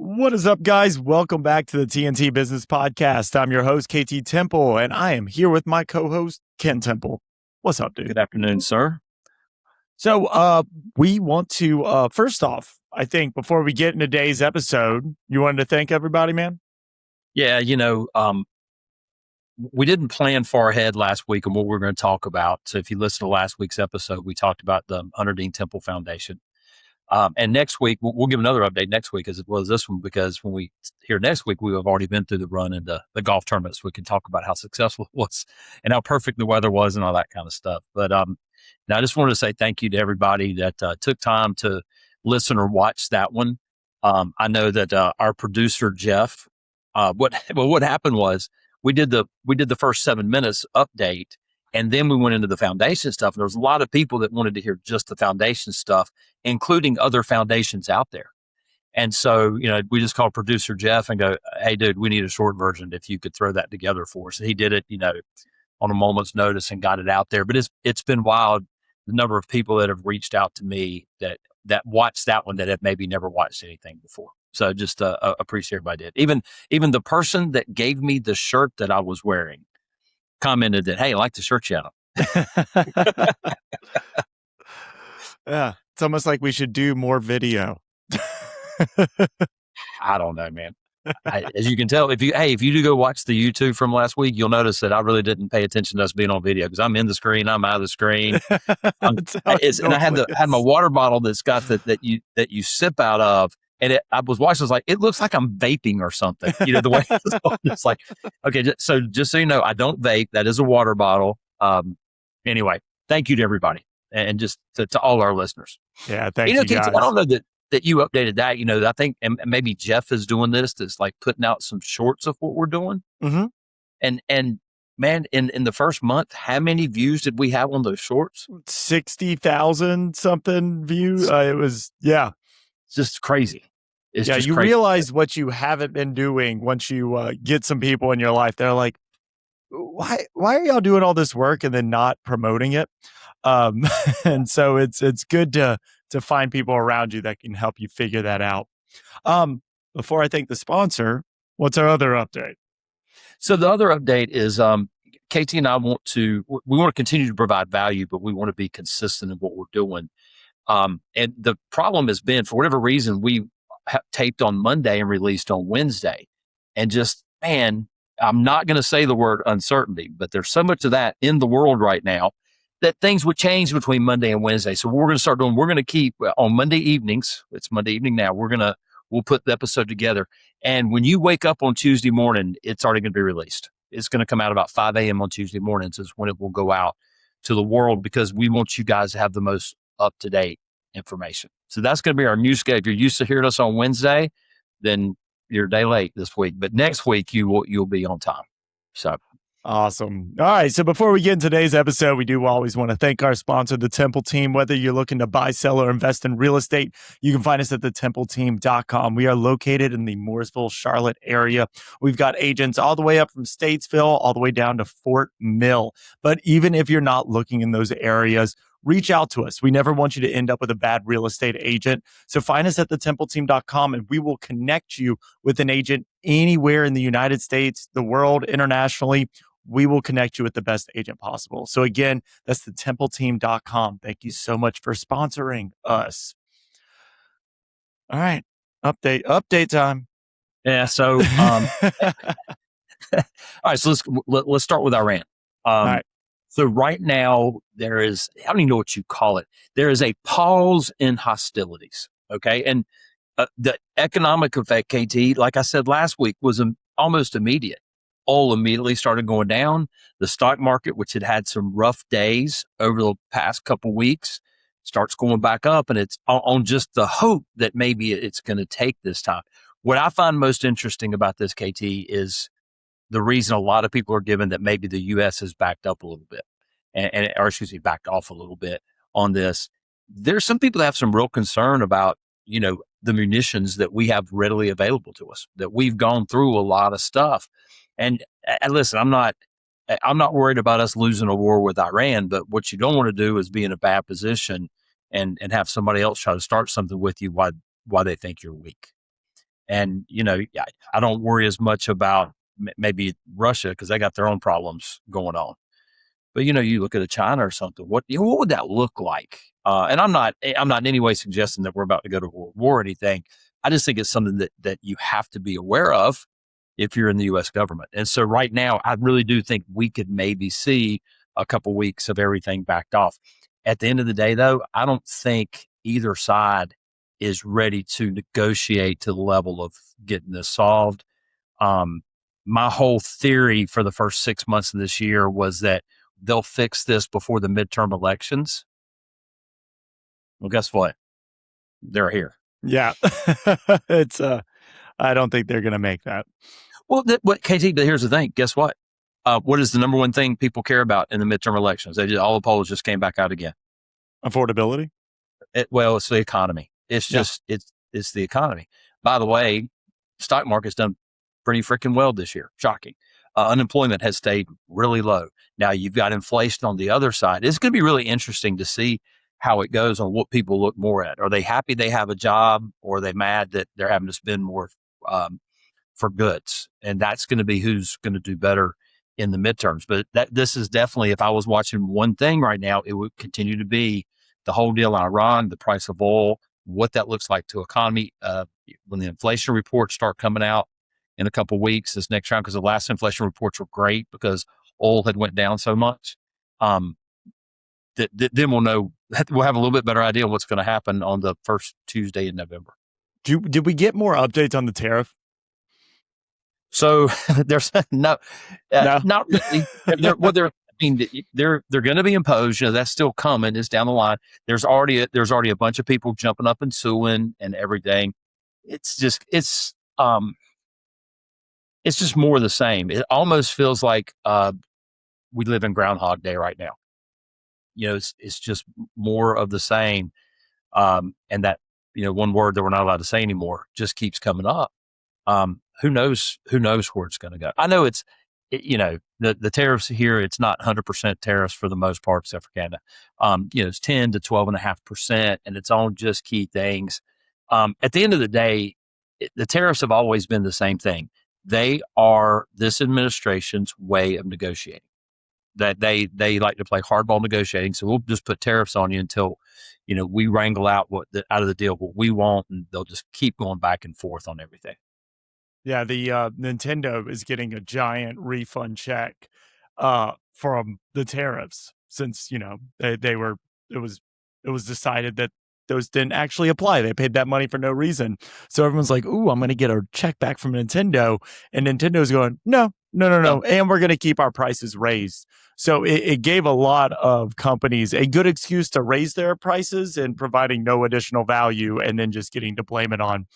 What is up, guys? Welcome back to the TNT Business Podcast. I'm your host, KT Temple, and I am here with my co-host, Ken Temple. What's up, dude? Good afternoon, sir. So we want to, first off, I think before we get into today's episode, you wanted to thank everybody, man? Yeah, we didn't plan far ahead last week on what we were going to talk about. So if you listen to last week's episode, we talked about the Hunter Dean Temple Foundation. And next week, we'll give another update next week as it was this one, because when we hear next week, we have already been through the run in the golf tournament. So we can talk about how successful it was and how perfect the weather was and all that kind of stuff. But now I just wanted to say thank you to everybody that took time to listen or watch that one. I know that our producer, Jeff, what happened was we did the first 7 minutes update. And then we went into the foundation stuff. And there was a lot of people that wanted to hear just the foundation stuff, including other foundations out there. And so, we just called producer Jeff and go, "Hey, dude, we need a short version. If you could throw that together for us." And he did it, on a moment's notice and got it out there. But it's been wild, the number of people that have reached out to me that watched that one that have maybe never watched anything before. So just appreciate everybody did. Even the person that gave me the shirt that I was wearing commented that, "Hey, I like the shirt you had." Yeah, it's almost like we should do more video. I don't know, man. As you can tell, if you do go watch the YouTube from last week, you'll notice that I really didn't pay attention to us being on video, because I'm in the screen, I'm out of the screen. And I had my water bottle that's got that you sip out of. And I was watching, I was like, it looks like I'm vaping or something. The way it's like, okay, so just so you know, I don't vape. That is a water bottle. Anyway, thank you to everybody, and just to all our listeners. Yeah, thank you, guys. I don't know that you updated that. I think and maybe Jeff is doing this. That's like putting out some shorts of what we're doing. Mm-hmm. And man, in the first month, how many views did we have on those shorts? 60,000 something views. It was, yeah. It's just crazy. You crazy. Realize what you haven't been doing once you get some people in your life. They're like, why are y'all doing all this work and then not promoting it? And so it's good to find people around you that can help you figure that out. Before I thank the sponsor, what's our other update? So the other update is KT and I want to continue to provide value, but we want to be consistent in what we're doing. And the problem has been, for whatever reason, we taped on Monday and released on Wednesday. And just, man, I'm not going to say the word uncertainty, but there's so much of that in the world right now that things would change between Monday and Wednesday. So what we're going to start doing, we're going to keep on Monday evenings. It's Monday evening now. We'll put the episode together. And when you wake up on Tuesday morning, it's already going to be released. It's going to come out about 5 a.m. on Tuesday mornings is when it will go out to the world, because we want you guys to have the most up-to-date information. So that's going to be our new schedule. If you're used to hearing us on Wednesday, then you're a day late this week. But next week, you'll be on time. So awesome. All right. So before we get into today's episode, we do always want to thank our sponsor, the Temple Team. Whether you're looking to buy, sell, or invest in real estate, you can find us at thetempleteam.com. We are located in the Mooresville, Charlotte area. We've got agents all the way up from Statesville, all the way down to Fort Mill. But even if you're not looking in those areas, reach out to us. We never want you to end up with a bad real estate agent. So find us at thetempleteam.com, and we will connect you with an agent anywhere in the United States, the world, internationally. We will connect you with the best agent possible. So again, that's thetempleteam.com. Thank you so much for sponsoring us. All right. Update time. Yeah. So, all right. So let's start with Iran. All right. So right now there is, I don't even know what you call it. There is a pause in hostilities. Okay. And the economic effect, KT, like I said last week, was almost immediate. Oil immediately started going down. The stock market, which had some rough days over the past couple weeks, starts going back up, and it's on just the hope that maybe it's going to take this time. What I find most interesting about this, KT, is the reason a lot of people are given that maybe the U.S. has backed up a little bit, backed off a little bit on this. There's some people that have some real concern about, the munitions that we have readily available to us, that we've gone through a lot of stuff. And listen, I'm not worried about us losing a war with Iran, but what you don't want to do is be in a bad position and have somebody else try to start something with you while they think you're weak. And, I don't worry as much about maybe Russia because they got their own problems going on. But, you look at a China or something, what would that look like? And I'm not in any way suggesting that we're about to go to World War or anything. I just think it's something that you have to be aware of if you're in the U.S. government. And so right now, I really do think we could maybe see a couple weeks of everything backed off. At the end of the day, though, I don't think either side is ready to negotiate to the level of getting this solved. My whole theory for the first 6 months of this year was that they'll fix this before the midterm elections. Well, guess what? They're here. Yeah. It's I don't think they're going to make that. Well, KT, but here's the thing. Guess what? What is the number one thing people care about in the midterm elections? All the polls just came back out again. Affordability? It's the economy. It's just, it's the economy. By the way, stock market's done pretty freaking well this year. Shocking. Unemployment has stayed really low. Now you've got inflation on the other side. It's going to be really interesting to see how it goes on what people look more at. Are they happy they have a job, or are they mad that they're having to spend more for goods? And that's going to be who's going to do better in the midterms. But this is definitely, if I was watching one thing right now, it would continue to be the whole deal in Iran, the price of oil, what that looks like to economy. When the inflation reports start coming out in a couple of weeks, this next round, because the last inflation reports were great because oil had went down so much. Then we'll know, we'll have a little bit better idea of what's going to happen on the first Tuesday in November. Did we get more updates on the tariff? So there's no. Not really. They're going to be imposed. That's still coming. It's down the line. There's already a bunch of people jumping up and suing and everything. It's just more of the same. It almost feels like we live in Groundhog Day right now. It's just more of the same. And that, one word that we're not allowed to say anymore just keeps coming up. Who knows where it's going to go? I know the tariffs here, it's not 100% tariffs for the most part, except for Canada. It's 10 to 12.5%, and it's on just key things. At the end of the day, the tariffs have always been the same thing. They are this administration's way of negotiating. That they like to play hardball negotiating. So we'll just put tariffs on you until, we wrangle out out of the deal what we want, and they'll just keep going back and forth on everything. Yeah, the Nintendo is getting a giant refund check from the tariffs since it was decided that those didn't actually apply. They paid that money for no reason. So everyone's like, "Ooh, I'm going to get a check back from Nintendo," and Nintendo's going, "No, and we're going to keep our prices raised." So it gave a lot of companies a good excuse to raise their prices and providing no additional value, and then just getting to blame it on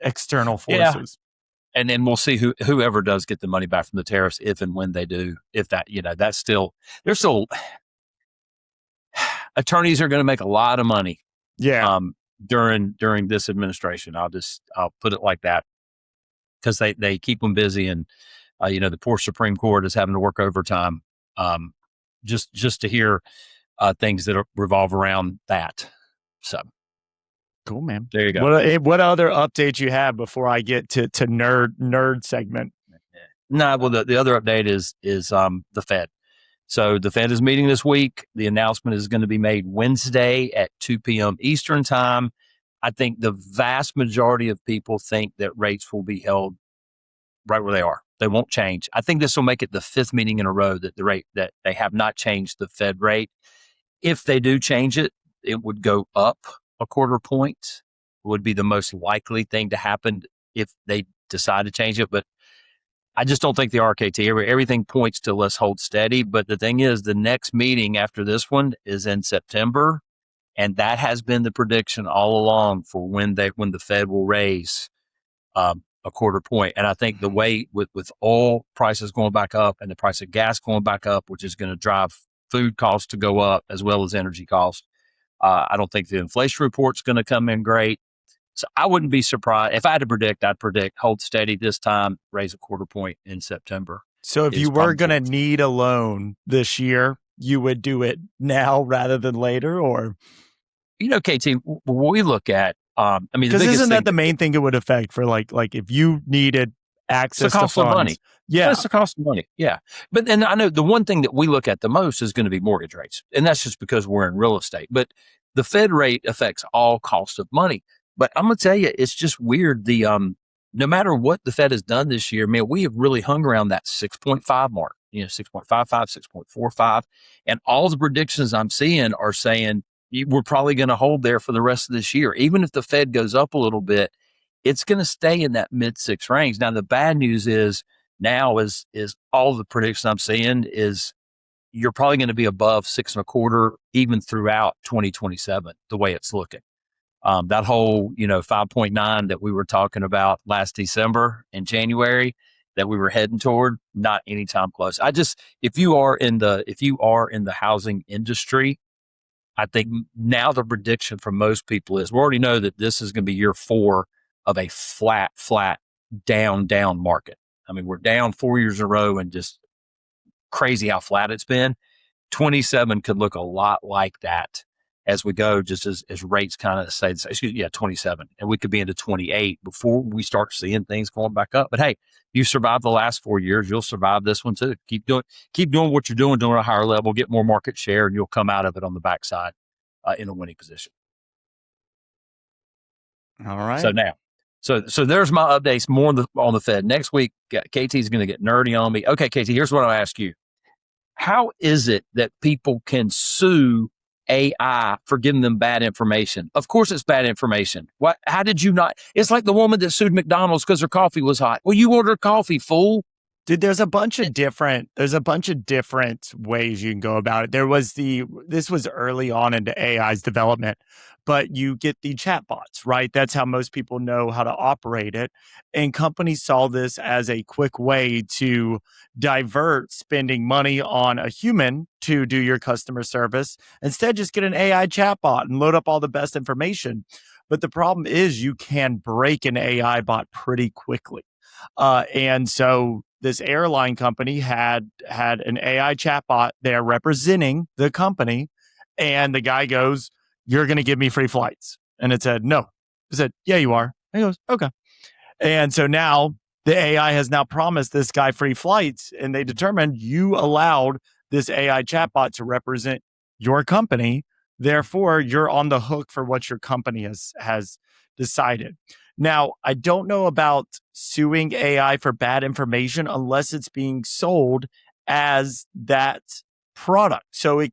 external forces. Yeah. And then we'll see whoever does get the money back from the tariffs, if and when they do. If that, that's still, there's still, attorneys are going to make a lot of money. Yeah. During this administration, I'll put it like that, because they keep them busy, and the poor Supreme Court is having to work overtime, just to hear things that revolve around that. So. Cool, man. There you go. What other updates you have before I get to nerd segment? No, well, the other update is the Fed. So the Fed is meeting this week. The announcement is going to be made Wednesday at 2 p.m. Eastern time. I think the vast majority of people think that rates will be held right where they are. They won't change. I think this will make it the fifth meeting in a row that that they have not changed the Fed rate. If they do change it, it would go up a quarter point. Would be the most likely thing to happen if they decide to change it. But I just don't think the RKT, everything points to let's hold steady. But the thing is, the next meeting after this one is in September. And that has been the prediction all along for when the Fed will raise a quarter point. And I think the way with oil prices going back up and the price of gas going back up, which is going to drive food costs to go up as well as energy costs, I don't think the inflation report's going to come in great. So I wouldn't be surprised. If I had to predict, I'd predict hold steady this time, raise a quarter point in September. So if you were going to need a loan this year, you would do it now rather than later, or? KT, when we look at I mean, the Because biggest isn't thing that the main thing it would affect for like if you needed it's the access to cost of money. funds? Yeah. It's the cost of money. Yeah. But then I know the one thing that we look at the most is going to be mortgage rates. And that's just because we're in real estate. But the Fed rate affects all cost of money. But I'm going to tell you, it's just weird. No matter what the Fed has done this year, man, we have really hung around that 6.5 mark, 6.55, 6.45. And all the predictions I'm seeing are saying we're probably going to hold there for the rest of this year. Even if the Fed goes up a little bit, it's going to stay in that mid 6 range. Now, the bad news is now is all the predictions I'm seeing is you're probably going to be above 6.25 even throughout 2027, the way it's looking. That whole, 5.9 that we were talking about last December and January that we were heading toward, not anytime close. If you are in the housing industry, I think now the prediction from most people is we already know that this is going to be year 4 of a flat down market. I mean, we're down 4 years in a row and just crazy how flat it's been. 27 could look a lot like that as we go, just as rates kind of say, 27. And we could be into 28 before we start seeing things going back up. But hey, you survived the last 4 years, you'll survive this one too. Keep doing what you're doing at a higher level, get more market share, and you'll come out of it on the backside in a winning position. All right. So now, so there's my updates more on the Fed. Next week, KT is going to get nerdy on me. Okay, KT, here's what I'll ask you. How is it that people can sue AI for giving them bad information? Of course it's bad information. How did you not? It's like the woman that sued McDonald's because her coffee was hot. Well, you ordered coffee, fool. Dude, there's a bunch of different ways you can go about it. This was early on into AI's development, but you get the chatbots, right? That's how most people know how to operate it. And companies saw this as a quick way to divert spending money on a human to do your customer service. Instead, just get an AI chatbot and load up all the best information. But the problem is you can break an AI bot pretty quickly. And so this airline company had an AI chatbot there representing the company. And the guy goes, "You're going to give me free flights." And it said, "No." It said, "Yeah, you are." And he goes, "Okay." And so now the AI has now promised this guy free flights. And they determined you allowed this AI chatbot to represent your company. Therefore, you're on the hook for what your company has decided. Now, I don't know about suing AI for bad information unless it's being sold as that product. So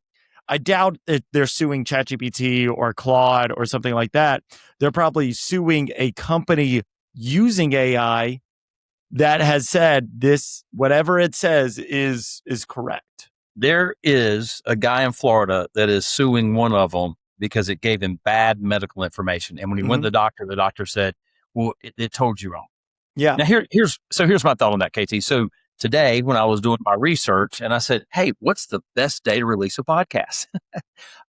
I doubt that they're suing ChatGPT or Claude or something like that. They're probably suing a company using AI that has said this, whatever it says is correct. There is a guy in Florida that is suing one of them because it gave him bad medical information. And when he went to the doctor said, "Well, it told you wrong." Yeah. Now here's my thought on that, KT. So today when I was doing my research and I said, "Hey, what's the best day to release a podcast?"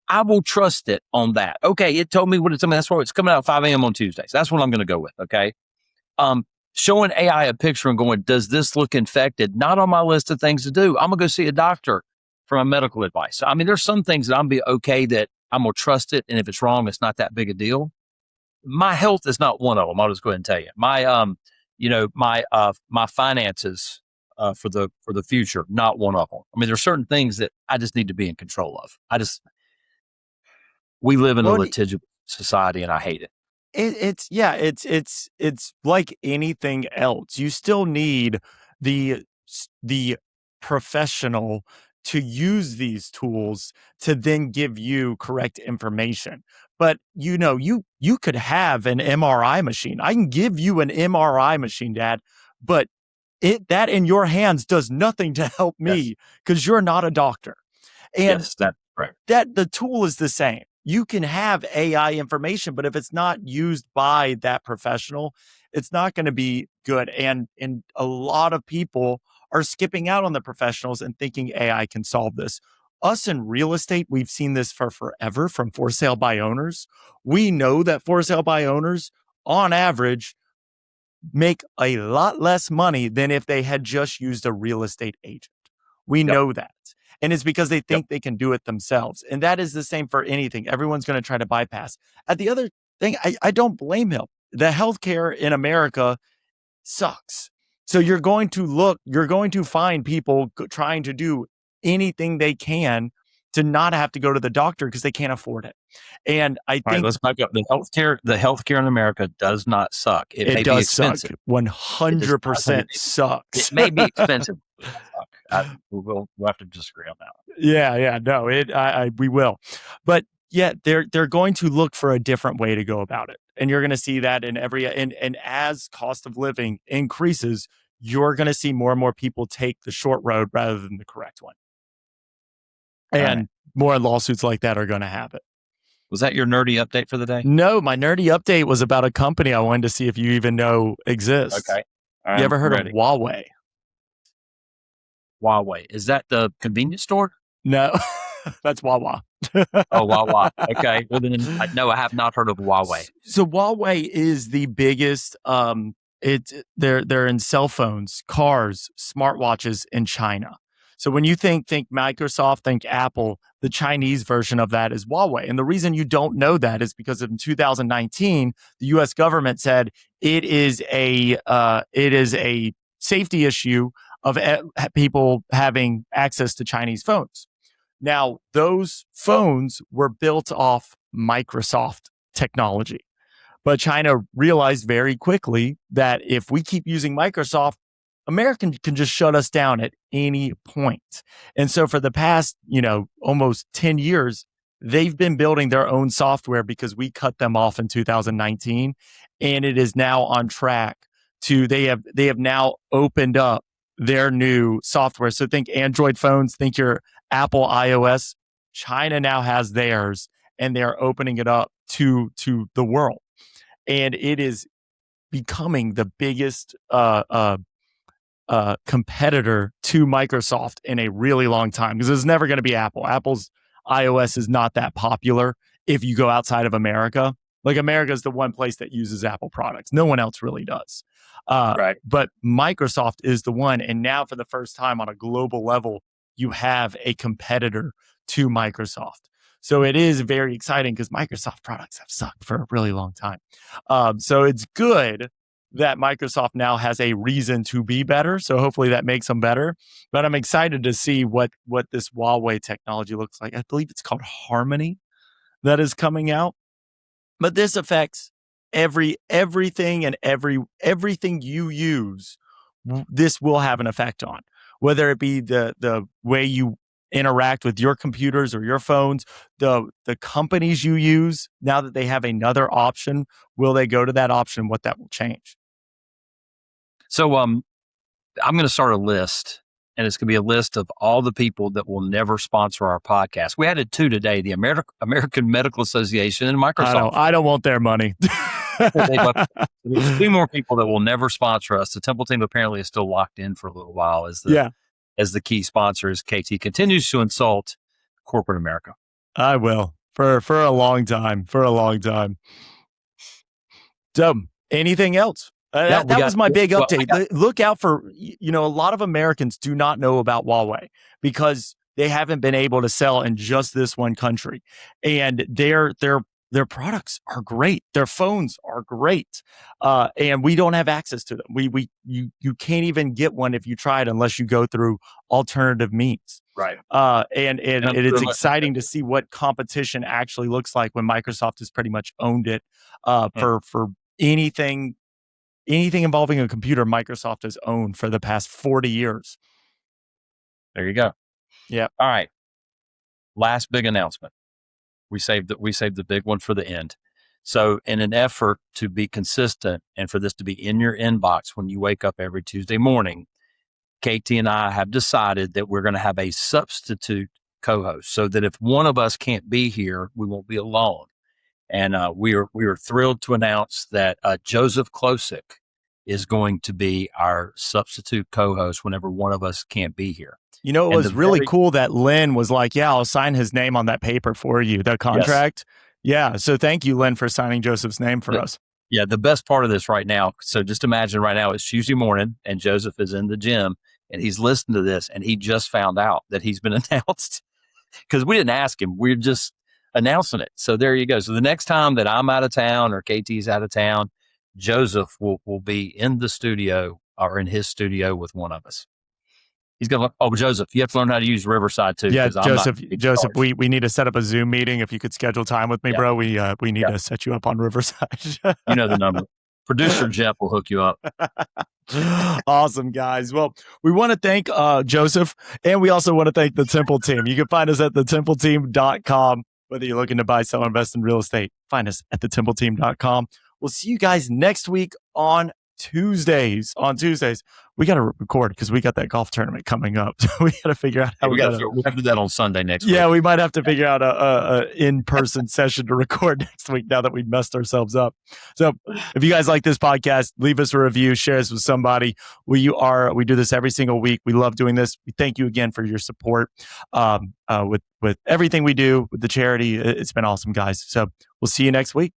I will trust it on that. Okay, it told me what it's coming. That's why it's coming out at 5 a.m. on Tuesdays. That's what I'm going to go with. Okay. Showing AI a picture and going, "Does this look infected?" Not on my list of things to do. I'm going to go see a doctor for my medical advice. I mean, there's some things that I'm be okay that I'm going to trust it. And if it's wrong, it's not that big a deal. My health is not one of them. I'll just go ahead and tell you. My finances for the future, not one of them. I mean, there's certain things that I just need to be in control of. We live in a litigious society and I hate it. It's like anything else. You still need the professional to use these tools to then give you correct information. But you could have an MRI machine. I can give you an MRI machine, Dad, but that in your hands does nothing to help me because you're not a doctor. And yes, that's right. That the tool is the same. You can have AI information, but if it's not used by that professional, it's not going to be good. And a lot of people are skipping out on the professionals and thinking AI can solve this. Us in real estate, we've seen this for forever from for sale by owners. We know that for sale by owners, on average, make a lot less money than if they had just used a real estate agent. We know that. And it's because they think they can do it themselves. And that is the same for anything. Everyone's going to try to bypass. At the other thing, I don't blame him. The healthcare in America sucks. So you're going to find people trying to do anything they can to not have to go to the doctor because they can't afford it. And I All right, think let's back up. The healthcare in America does not suck. It it may be does suck. expensive. It does not suck. 100% It sucks. may be expensive. It does not suck. We'll have to disagree on that one. Yeah, no, we will. But yeah, they're going to look for a different way to go about it. And you're going to see that in and as cost of living increases, you're going to see more and more people take the short road rather than the correct one. And more lawsuits like that are going to happen. Was that your nerdy update for the day? No, my nerdy update was about a company I wanted to see if you even know exists. Okay. You ever heard of Huawei? Huawei. Is that the convenience store? No, that's Wawa. Oh, Wawa. Okay. Well, then, no, I have not heard of Huawei. So Huawei is the biggest. They're in cell phones, cars, smartwatches in China. So when you think Microsoft, think Apple, the Chinese version of that is Huawei. And the reason you don't know that is because in 2019, the U.S. government said it is a safety issue of people having access to Chinese phones. Now, those phones were built off Microsoft technology. But China realized very quickly that if we keep using Microsoft, America can just shut us down at any point. And so for the past, almost 10 years, they've been building their own software because we cut them off in 2019. And it is now on track they have now opened up their new software. So think Android phones, think your Apple iOS. China now has theirs and they're opening it up to the world. And it is becoming the biggest competitor to Microsoft in a really long time because it's never going to be Apple. Apple's iOS is not that popular if you go outside of America. Like America is the one place that uses Apple products. No one else really does. Right. But Microsoft is the one. And now for the first time on a global level, you have a competitor to Microsoft. So it is very exciting because Microsoft products have sucked for a really long time. So it's good that Microsoft now has a reason to be better. So hopefully that makes them better. But I'm excited to see what this Huawei technology looks like. I believe it's called Harmony that is coming out. But this affects everything and everything you use. This will have an effect on, whether it be the way you interact with your computers or your phones, the companies you use. Now that they have another option, will they go to that option? What that will change? So I'm going to start a list, and it's going to be a list of all the people that will never sponsor our podcast. We added two today: the American Medical Association and Microsoft. I don't want their money. There's two more people that will never sponsor us. The Temple team apparently is still locked in for a little while as the key sponsor as KT continues to insult corporate America. I will for a long time. So, anything else? That was my big update. Look out for, a lot of Americans do not know about Huawei because they haven't been able to sell in just this one country. And their products are great. Their phones are great. And we don't have access to them. You can't even get one if you try it unless you go through alternative means. Right. And it's exciting to see what competition actually looks like when Microsoft has pretty much owned it for anything involving a computer. Microsoft has owned for the past 40 years. There you go. Yeah. All right. Last big announcement. We saved the big one for the end. So in an effort to be consistent and for this to be in your inbox when you wake up every Tuesday morning, KT and I have decided that we're going to have a substitute co-host so that if one of us can't be here, we won't be alone. And we are thrilled to announce that Joseph Klosik is going to be our substitute co-host whenever one of us can't be here. It was really cool that Lynn was like, yeah, I'll sign his name on that paper for you, the contract. Yes. Yeah. So thank you, Lynn, for signing Joseph's name for us. Yeah. The best part of this right now. So just imagine right now it's Tuesday morning and Joseph is in the gym and he's listening to this and he just found out that he's been announced because we didn't ask him. We're just announcing it. So there you go. So the next time that I'm out of town or KT's out of town, Joseph will be in the studio or in his studio with one of us. He's going to, Joseph, you have to learn how to use Riverside too. Yeah, Joseph, we need to set up a Zoom meeting. If you could schedule time with me, bro, we need to set you up on Riverside. You know the number. Producer Jeff will hook you up. Awesome, guys. Well, we want to thank Joseph, and we also want to thank the Temple team. You can find us at thetempleteam.com. Whether you're looking to buy, sell, or invest in real estate, find us at thetempleteam.com. We'll see you guys next week on Tuesdays. On Tuesdays, we got to record because we got that golf tournament coming up. So we got to figure out how we have to do that on Sunday next week. Yeah, we might have to figure out a in-person session to record next week now that we've messed ourselves up. So if you guys like this podcast, leave us a review, share us with somebody. We do this every single week. We love doing this. We thank you again for your support with everything we do with the charity. It's been awesome, guys. So we'll see you next week.